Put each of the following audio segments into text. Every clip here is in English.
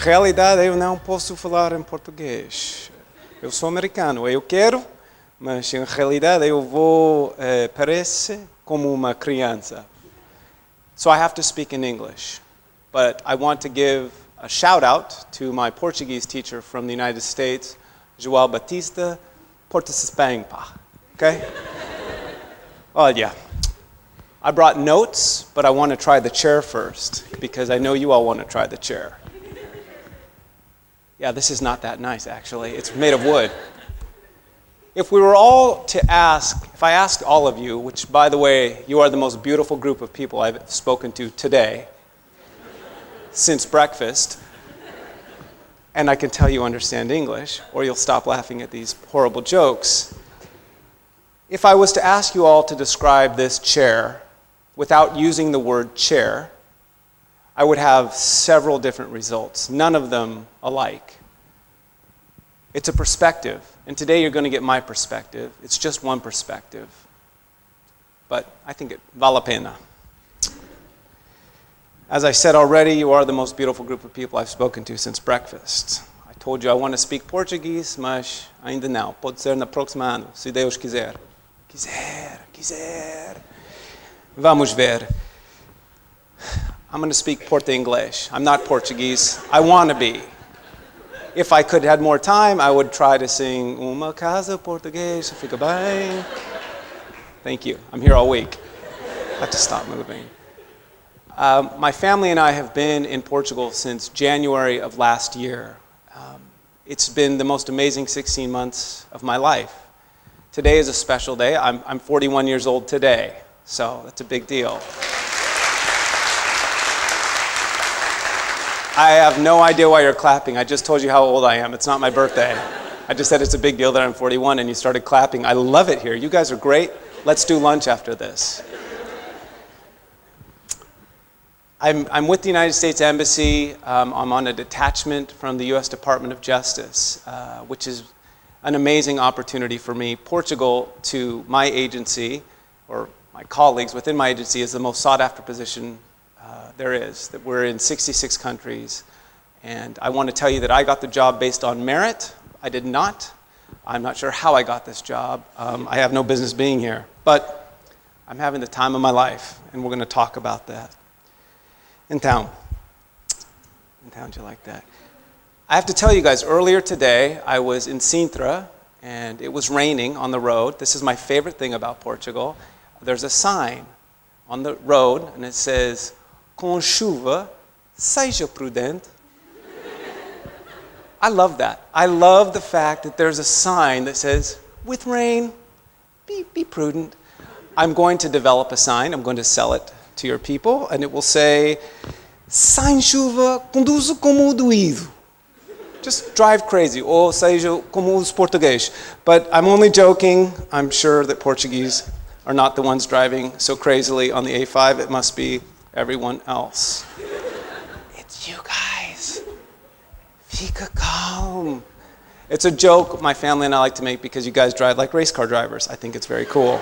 realidade, eu não posso falar em português. Eu sou americano, eu quero, mas em realidade eu vou parecer como uma criança. So I have to speak in English. But I want to give a shout out to my Portuguese teacher from the United States, João Batista Portas-Espangpa. Okay? Olha, I brought notes, but I want to try the chair first, because I know you all want to try the chair. Yeah, this is not that nice, actually. It's made of wood. If we were all to ask, if I asked all of you, which, by the way, you are the most beautiful group of people I've spoken to today, since breakfast, and I can tell you understand English, or you'll stop laughing at these horrible jokes. If I was to ask you all to describe this chair without using the word chair, I would have several different results, none of them alike. It's a perspective, and today you're going to get my perspective. It's just one perspective, but I think it vale a pena. As I said already, you are the most beautiful group of people I've spoken to since breakfast. I told you I want to speak Portuguese, mas ainda não. Pode ser na próxima ano, se Deus quiser. Quiser. Vamos ver. I'm going to speak Porta-English. I'm not Portuguese. I want to be. If I could have more time, I would try to sing Uma Casa Portuguesa, fica bem. Thank you. I'm here all week. I have to stop moving. My family and I have been in Portugal since January of last year. It's been the most amazing 16 months of my life. Today is a special day. I'm 41 years old today, so that's a big deal. I have no idea why you're clapping. I just told you how old I am. It's not my birthday. I just said it's a big deal that I'm 41 and you started clapping. I love it here. You guys are great. Let's do lunch after this. I'm with the United States Embassy. I'm on a detachment from the U.S. Department of Justice, which is an amazing opportunity for me. Portugal, to my agency, or my colleagues within my agency, is the most sought-after position there is. That we're in 66 countries. And I want to tell you that I got the job based on merit. I did not. I'm not sure how I got this job. I have no business being here. But I'm having the time of my life, and we're going to talk about that. In town, do you like that? I have to tell you guys, earlier today, I was in Sintra, and it was raining on the road. This is my favorite thing about Portugal. There's a sign on the road, and it says, Com chuva, seja prudente. I love that. I love the fact that there's a sign that says, with rain, be prudent. I'm going to develop a sign. I'm going to sell it to your people, and it will say, sem chuva, conduzo como doído. Just drive crazy, ou seja, como os português. But I'm only joking. I'm sure that Portuguese are not the ones driving so crazily on the A5. It must be everyone else. It's you guys. Fica calm. It's a joke my family and I like to make because you guys drive like race car drivers. I think it's very cool.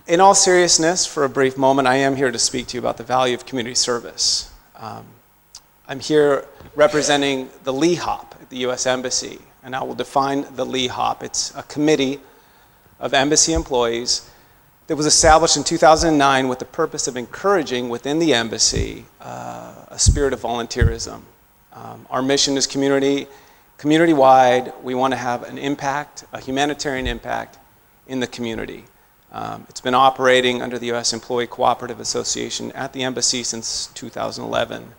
In all seriousness, for a brief moment, I am here to speak to you about the value of community service. I'm here representing the LEHOP at the U.S. Embassy, and I will define the LEHOP. It's a committee of embassy employees that was established in 2009 with the purpose of encouraging within the embassy a spirit of volunteerism. Our mission is community-wide. We want to have an impact, a humanitarian impact in the community. It's been operating under the U.S. Employee Cooperative Association at the embassy since 2011.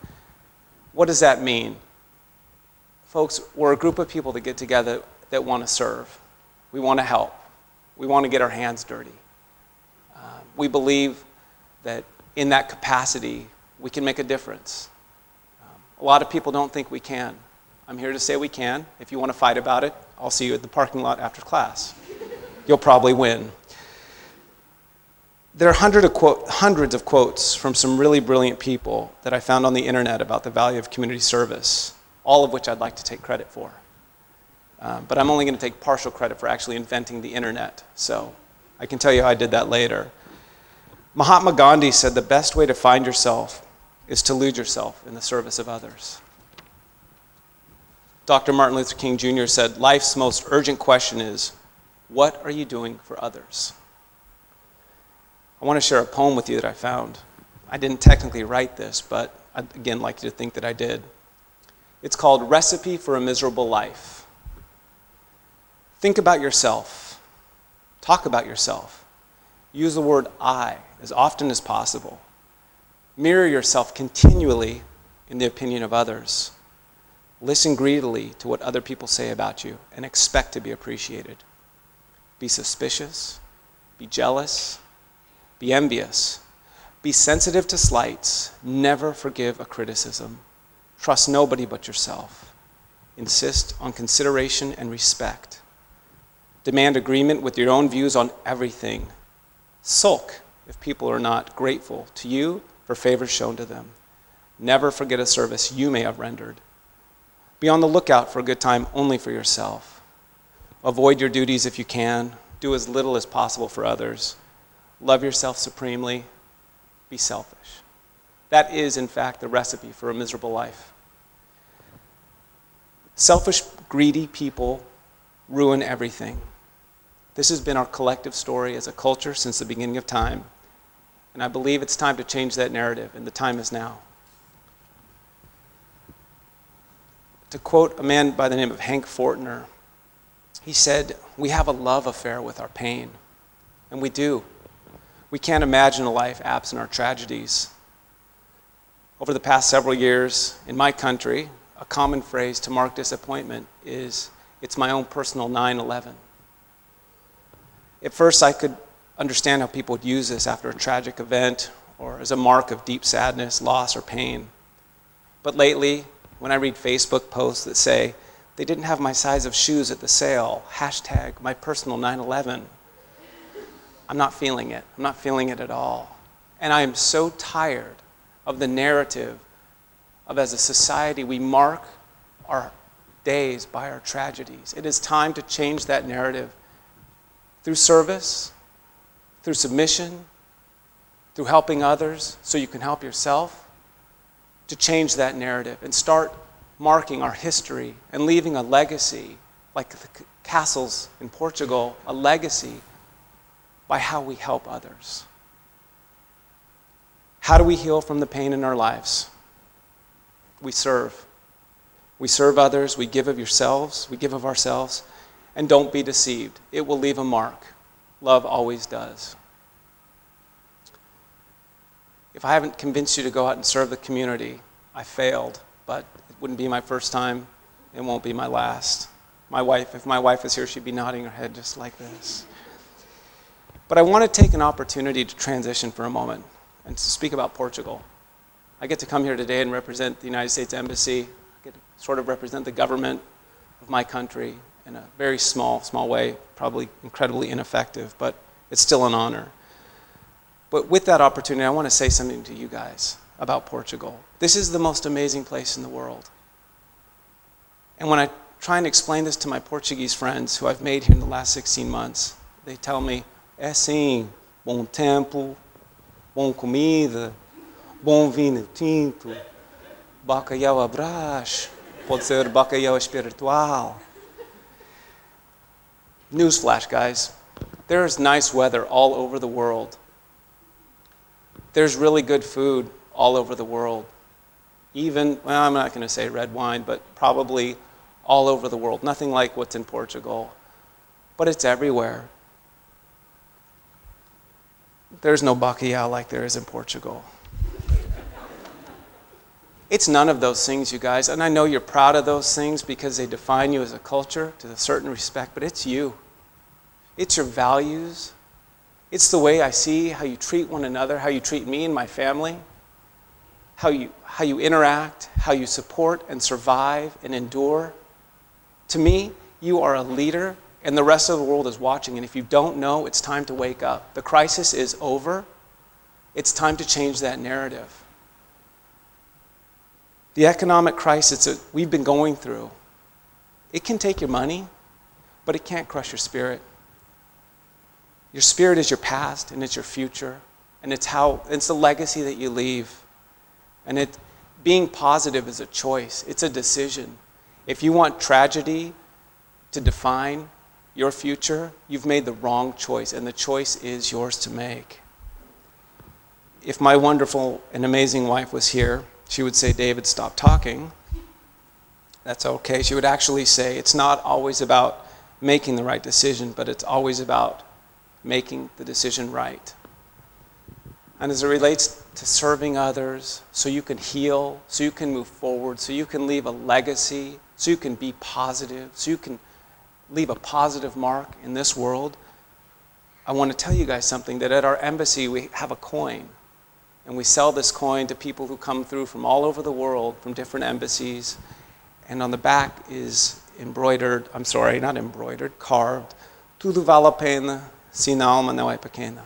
What does that mean? Folks, we're a group of people that get together that want to serve. We want to help. We want to get our hands dirty. We believe that in that capacity, we can make a difference. A lot of people don't think we can. I'm here to say we can. If you want to fight about it, I'll see you at the parking lot after class. You'll probably win. There are hundreds of quotes from some really brilliant people that I found on the internet about the value of community service, all of which I'd like to take credit for. But I'm only going to take partial credit for actually inventing the internet, so I can tell you how I did that later. Mahatma Gandhi said the best way to find yourself is to lose yourself in the service of others. Dr. Martin Luther King Jr. said, life's most urgent question is, what are you doing for others? I want to share a poem with you that I found. I didn't technically write this, but I'd again like you to think that I did. It's called Recipe for a Miserable Life. Think about yourself. Talk about yourself. Use the word I as often as possible. Mirror yourself continually in the opinion of others. Listen greedily to what other people say about you and expect to be appreciated. Be suspicious. Be jealous. Be envious. Be sensitive to slights. Never forgive a criticism. Trust nobody but yourself. Insist on consideration and respect. Demand agreement with your own views on everything. Sulk if people are not grateful to you for favors shown to them. Never forget a service you may have rendered. Be on the lookout for a good time only for yourself. Avoid your duties if you can. Do as little as possible for others. Love yourself supremely. Be selfish. That is, in fact, the recipe for a miserable life. Selfish, greedy people ruin everything. This has been our collective story as a culture since the beginning of time. And I believe it's time to change that narrative, and the time is now. To quote a man by the name of Hank Fortner, he said, "We have a love affair with our pain." And we do. We can't imagine a life absent our tragedies. Over the past several years in my country, a common phrase to mark disappointment is, "It's my own personal 9/11." At first, I could understand how people would use this after a tragic event or as a mark of deep sadness, loss, or pain. But lately, when I read Facebook posts that say, "They didn't have my size of shoes at the sale, hashtag my personal 9/11, I'm not feeling it. I'm not feeling it at all. And I am so tired of the narrative of, as a society, we mark our days by our tragedies. It is time to change that narrative through service, through submission, through helping others so you can help yourself, to change that narrative and start marking our history and leaving a legacy, like the castles in Portugal, a legacy by how we help others. How do we heal from the pain in our lives? We serve. We serve others, we give of yourselves, we give of ourselves, and don't be deceived. It will leave a mark. Love always does. If I haven't convinced you to go out and serve the community, I failed, but it wouldn't be my first time. It won't be my last. If my wife was here, she'd be nodding her head just like this. But I want to take an opportunity to transition for a moment and to speak about Portugal. I get to come here today and represent the United States Embassy. I get to sort of represent the government of my country in a very small way, probably incredibly ineffective, but it's still an honor. But with that opportunity, I want to say something to you guys about Portugal. This is the most amazing place in the world. And when I try and explain this to my Portuguese friends who I've made here in the last 16 months, they tell me, "É sim, bom tempo, bom comida, bom vinho tinto, bacalhau à brás, pode ser bacalhau espiritual." Newsflash, guys. There's nice weather all over the world. There's really good food all over the world. Even, well, I'm not going to say red wine, but probably all over the world. Nothing like what's in Portugal. But it's everywhere. There's no bacalhau like there is in Portugal. It's none of those things, you guys. And I know you're proud of those things because they define you as a culture to a certain respect, but it's you. It's your values. It's the way I see how you treat one another, how you treat me and my family, how you interact, how you support and survive and endure. To me, you are a leader, and the rest of the world is watching. And if you don't know, it's time to wake up. The crisis is over. It's time to change that narrative. The economic crisis that we've been going through, it can take your money, but it can't crush your spirit. Your spirit is your past, and it's your future, and it's the legacy that you leave. And being positive is a choice. It's a decision. If you want tragedy to define your future, you've made the wrong choice, and the choice is yours to make. If my wonderful and amazing wife was here, she would say, David, stop talking. That's okay. She would actually say, it's not always about making the right decision, but it's always about making the decision right. And as it relates to serving others, so you can heal, so you can move forward, so you can leave a legacy, so you can be positive, so you can leave a positive mark in this world, I want to tell you guys something, that at our embassy we have a coin. And we sell this coin to people who come through from all over the world, from different embassies. And on the back is carved, Tudo vale a pena, se na alma não é pequena.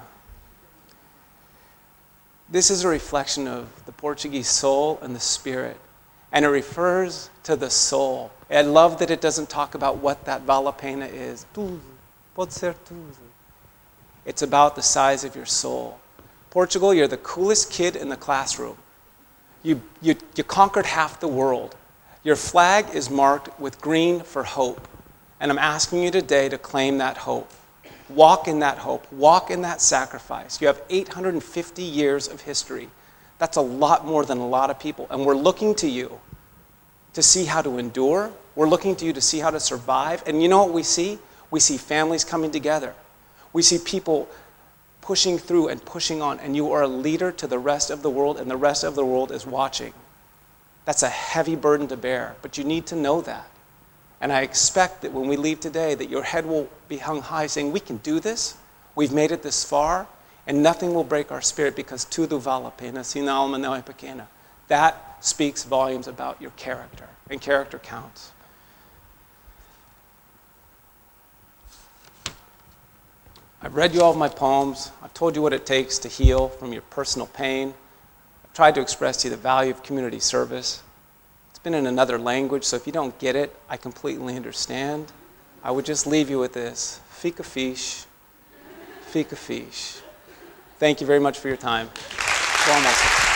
This is a reflection of the Portuguese soul and the spirit. And it refers to the soul. I love that it doesn't talk about what that vale a pena is. Tudo, pode ser tudo. It's about the size of your soul. Portugal, you're the coolest kid in the classroom. You conquered half the world. Your flag is marked with green for hope. And I'm asking you today to claim that hope. Walk in that hope. Walk in that sacrifice. You have 850 years of history. That's a lot more than a lot of people. And we're looking to you to see how to endure. We're looking to you to see how to survive. And you know what we see? We see families coming together. We see people pushing through and pushing on. And you are a leader to the rest of the world, and the rest of the world is watching. That's a heavy burden to bear, but you need to know that. And I expect that when we leave today, that your head will be hung high saying, we can do this. We've made it this far, and nothing will break our spirit, because tudo vale a pena, se na alma não é pequena. That speaks volumes about your character, and character counts. I've read you all of my poems. I've told you what it takes to heal from your personal pain. I've tried to express to you the value of community service. It's been in another language, so if you don't get it, I completely understand. I would just leave you with this. Fica fixe. Fica fixe. Thank you very much for your time. Almost.